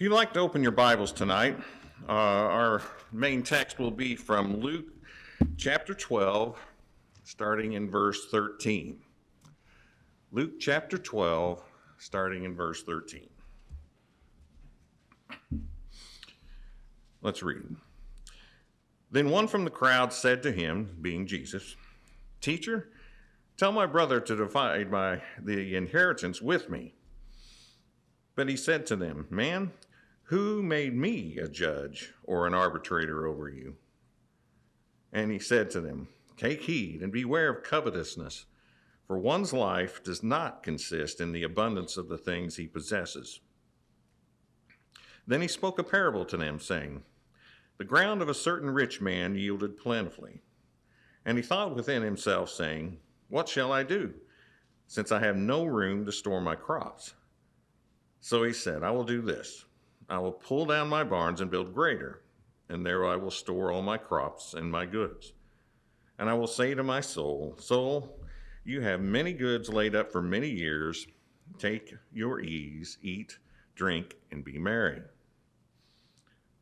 If you'd like to open your Bibles tonight, our main text will be from Luke chapter 12, starting in verse 13. Luke chapter 12, starting in verse 13. Let's read. Then one from the crowd said to him, being Jesus, "Teacher, tell my brother to divide the inheritance with me." But he said to them, "Man, who made me a judge or an arbitrator over you?" And he said to them, "Take heed and beware of covetousness, for one's life does not consist in the abundance of the things he possesses." Then he spoke a parable to them, saying, "The ground of a certain rich man yielded plentifully. And he thought within himself, saying, 'What shall I do, since I have no room to store my crops?' So he said, 'I will do this. I will pull down my barns and build greater, and there I will store all my crops and my goods. And I will say to my soul, Soul, you have many goods laid up for many years. Take your ease, eat, drink, and be merry.'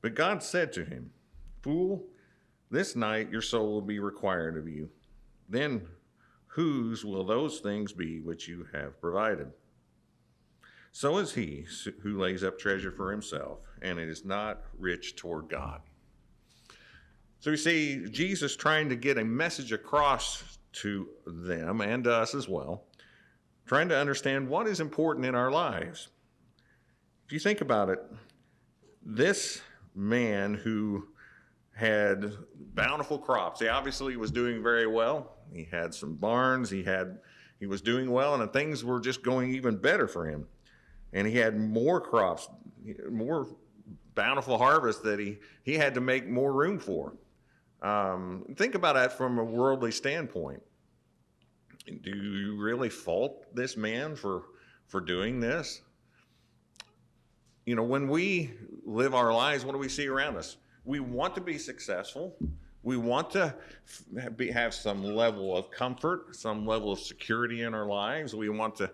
But God said to him, 'Fool, this night your soul will be required of you. Then whose will those things be which you have provided? So is he who lays up treasure for himself, and it is not rich toward God.'" So we see Jesus trying to get a message across to them and to us as well, trying to understand what is important in our lives. If you think about it, this man who had bountiful crops, he obviously was doing very well. He had some barns, he was doing well, and things were just going even better for him. And he had more crops, more bountiful harvest that he had to make more room for. Think about that from a worldly standpoint. Do you really fault this man for doing this? You know, when we live our lives, what do we see around us? We want to be successful. We want to have some level of comfort, some level of security in our lives. We want to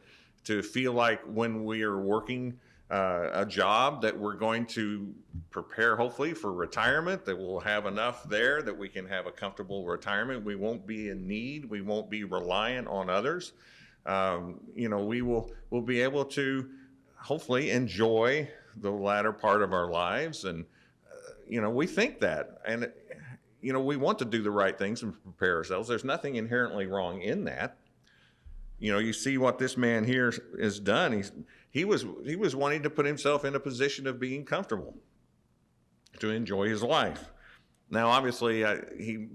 feel like when we are working a job that we're going to prepare hopefully for retirement, that we'll have enough there that we can have a comfortable retirement. We won't be in need. We won't be reliant on others. We'll be able to hopefully enjoy the latter part of our lives. And, we think that. And, we want to do the right things and prepare ourselves. There's nothing inherently wrong in that. You see what this man here has done. He was wanting to put himself in a position of being comfortable, to enjoy his life. Now, obviously, he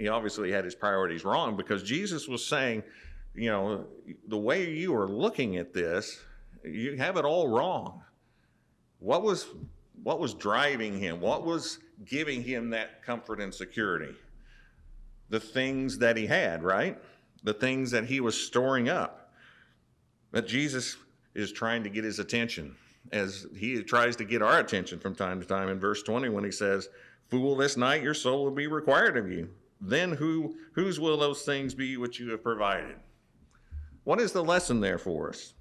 obviously had his priorities wrong, because Jesus was saying, the way you are looking at this, you have it all wrong. What was driving him? What was giving him that comfort and security? The things that he had, right? The things that he was storing up. But Jesus is trying to get his attention, as he tries to get our attention from time to time in verse 20, when he says, "Fool, this night your soul will be required of you. Then whose will those things be which you have provided?" What is the lesson there for us?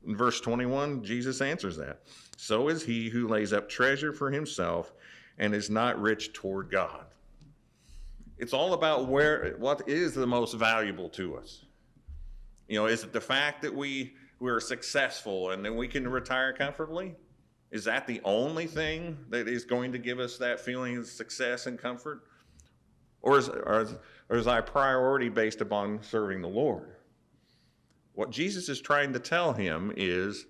In verse 21, Jesus answers that. "So is he who lays up treasure for himself and is not rich toward God." It's all about what is the most valuable to us. Is it the fact that we're successful and then we can retire comfortably? Is that the only thing that is going to give us that feeling of success and comfort? Or is our priority based upon serving the Lord? What Jesus is trying to tell him is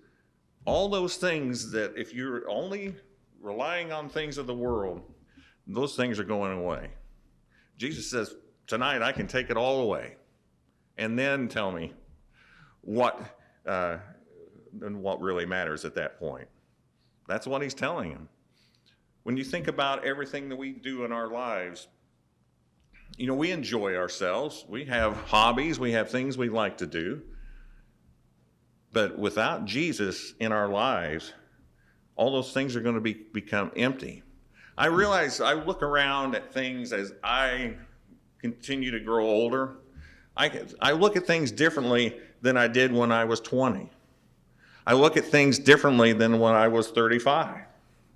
all those things that if you're only relying on things of the world, those things are going away. Jesus says, tonight I can take it all away, and then tell me what really matters at that point. That's what he's telling him. When you think about everything that we do in our lives, we enjoy ourselves. We have hobbies. We have things we like to do. But without Jesus in our lives, all those things are going to become empty. I realize I look around at things as I continue to grow older. I look at things differently than I did when I was 20. I look at things differently than when I was 35.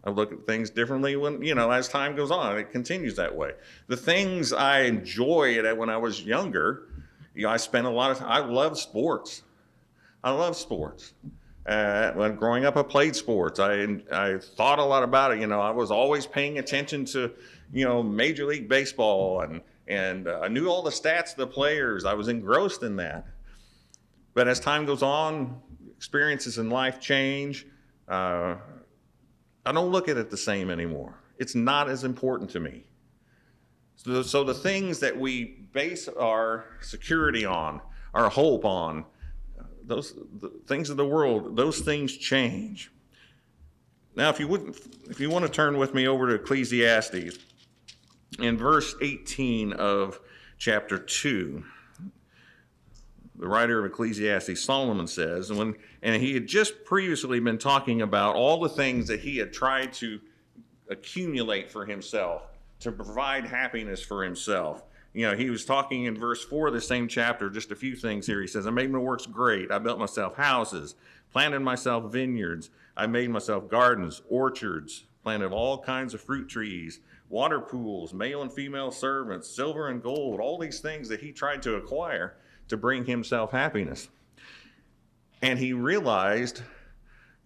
I look at things differently when, as time goes on. It continues that way. The things I enjoyed when I was younger, I spent a lot of time. I love sports. I love sports. When growing up, I played sports. I thought a lot about it. I was always paying attention to, Major League Baseball, and I knew all the stats of the players. I was engrossed in that. But as time goes on, experiences in life change. I don't look at it the same anymore. It's not as important to me. So the things that we base our security on, our hope on, the things of the world, those things change. Now, if you want to turn with me over to Ecclesiastes, in verse 18 of chapter 2, the writer of Ecclesiastes, Solomon, says, and he had just previously been talking about all the things that he had tried to accumulate for himself, to provide happiness for himself. He was talking in verse 4 of the same chapter, just a few things here. He says, I made my works great. I built myself houses, planted myself vineyards. I made myself gardens, orchards, planted all kinds of fruit trees, water pools, male and female servants, silver and gold, all these things that he tried to acquire to bring himself happiness. And he realized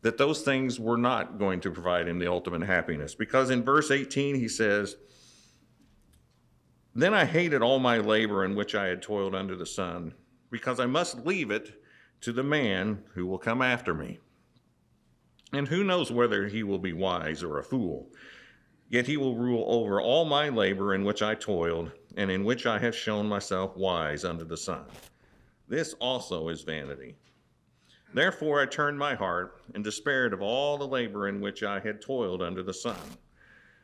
that those things were not going to provide him the ultimate happiness, because in verse 18 he says, then I hated all my labor in which I had toiled under the sun, because I must leave it to the man who will come after me. And who knows whether he will be wise or a fool? Yet he will rule over all my labor in which I toiled, and in which I have shown myself wise under the sun. This also is vanity. Therefore I turned my heart and despaired of all the labor in which I had toiled under the sun.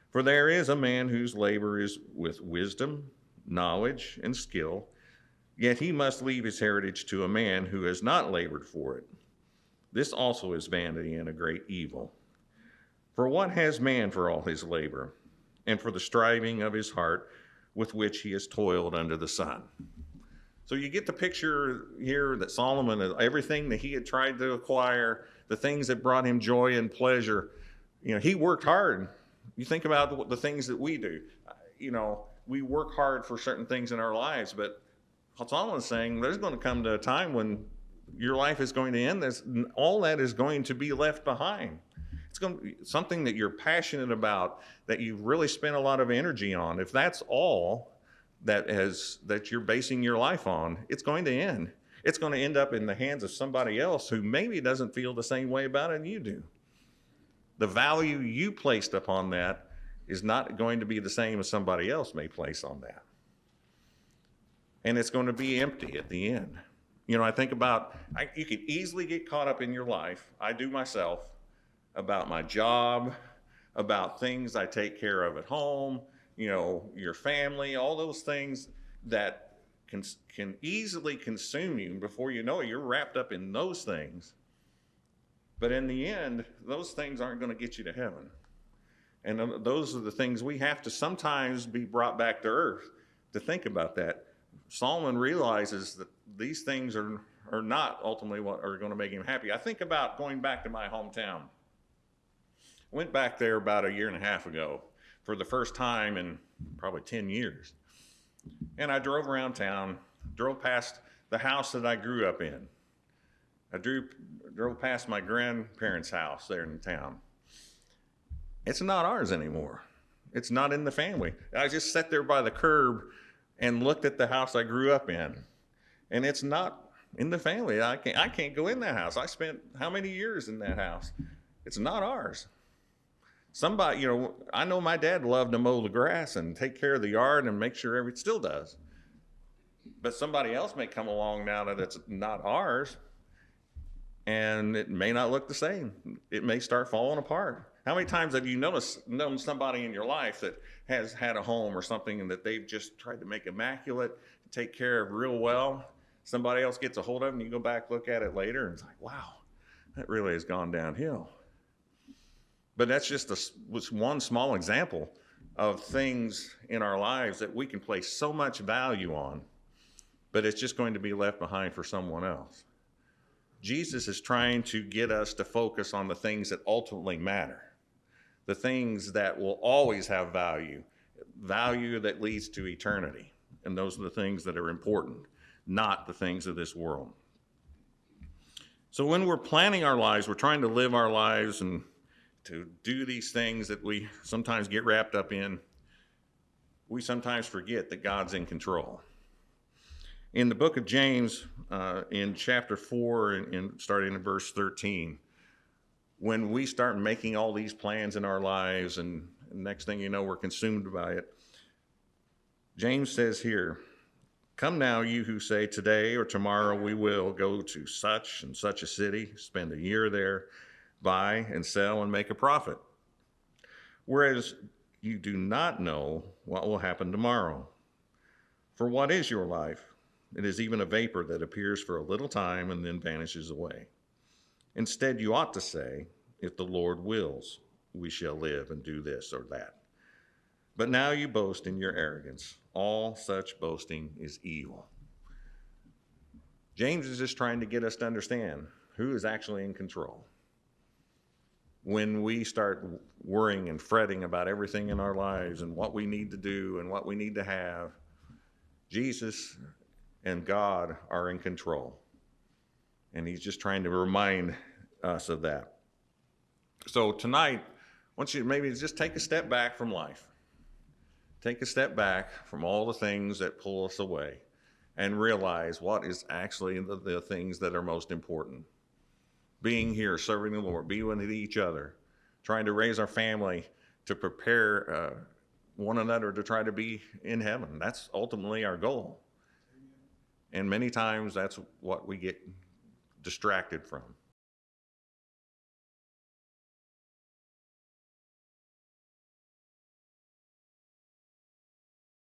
For there is a man whose labor is with wisdom, knowledge, and skill, yet he must leave his heritage to a man who has not labored for it. This also is vanity and a great evil. For what has man for all his labor, and for the striving of his heart with which he has toiled under the sun? So you get the picture here that Solomon, everything that he had tried to acquire, the things that brought him joy and pleasure, he worked hard. You think about the things that we do. We work hard for certain things in our lives, but Solomon's saying there's going to come to a time when your life is going to end. All that is going to be left behind. It's going to be something that you're passionate about, that you've really spent a lot of energy on. If that's all that you're basing your life on, it's going to end. It's going to end up in the hands of somebody else who maybe doesn't feel the same way about it you do. The value you placed upon that is not going to be the same as somebody else may place on that. And it's going to be empty at the end. I think about, you could easily get caught up in your life, I do myself, about my job, about things I take care of at home, your family, all those things that can easily consume you. Before you know it, you're wrapped up in those things. But in the end, those things aren't going to get you to heaven. And those are the things we have to sometimes be brought back to earth to think about that. Solomon realizes that these things are not ultimately what are going to make him happy. I think about going back to my hometown. I went back there about a year and a half ago for the first time in probably 10 years. And I drove around town, drove past the house that I grew up in. I drove past my grandparents' house there in town. It's not ours anymore. It's not in the family. I just sat there by the curb and looked at the house I grew up in, and it's not in the family. I can't go in that house. I spent how many years in that house? It's not ours. Somebody, I know my dad loved to mow the grass and take care of the yard and make sure everything still does. But somebody else may come along now that it's not ours, and it may not look the same. It may start falling apart. How many times have you known somebody in your life that has had a home or something and that they've just tried to make immaculate, take care of real well? Somebody else gets a hold of it and you go back, look at it later, and it's like, wow, that really has gone downhill. But that's just one small example of things in our lives that we can place so much value on, but it's just going to be left behind for someone else. Jesus is trying to get us to focus on the things that ultimately matter, the things that will always have value, value that leads to eternity. And those are the things that are important, not the things of this world. So when we're planning our lives, we're trying to live our lives and to do these things that we sometimes get wrapped up in, we sometimes forget that God's in control. In the book of James, in chapter 4, and starting in verse 13, when we start making all these plans in our lives and next thing you know, we're consumed by it, James says here, "Come now, you who say today or tomorrow we will go to such and such a city, spend a year there, buy and sell and make a profit. Whereas you do not know what will happen tomorrow. For what is your life? It is even a vapor that appears for a little time and then vanishes away. Instead, you ought to say, if the Lord wills, we shall live and do this or that. But now you boast in your arrogance. All such boasting is evil." James is just trying to get us to understand who is actually in control. When we start worrying and fretting about everything in our lives and what we need to do and what we need to have, Jesus and God are in control. And he's just trying to remind us of that. So tonight, I want you to maybe just take a step back from life. Take a step back from all the things that pull us away and realize what is actually the things that are most important. Being here, serving the Lord, being with each other, trying to raise our family to prepare one another to try to be in heaven. That's ultimately our goal. And many times that's what we get distracted from.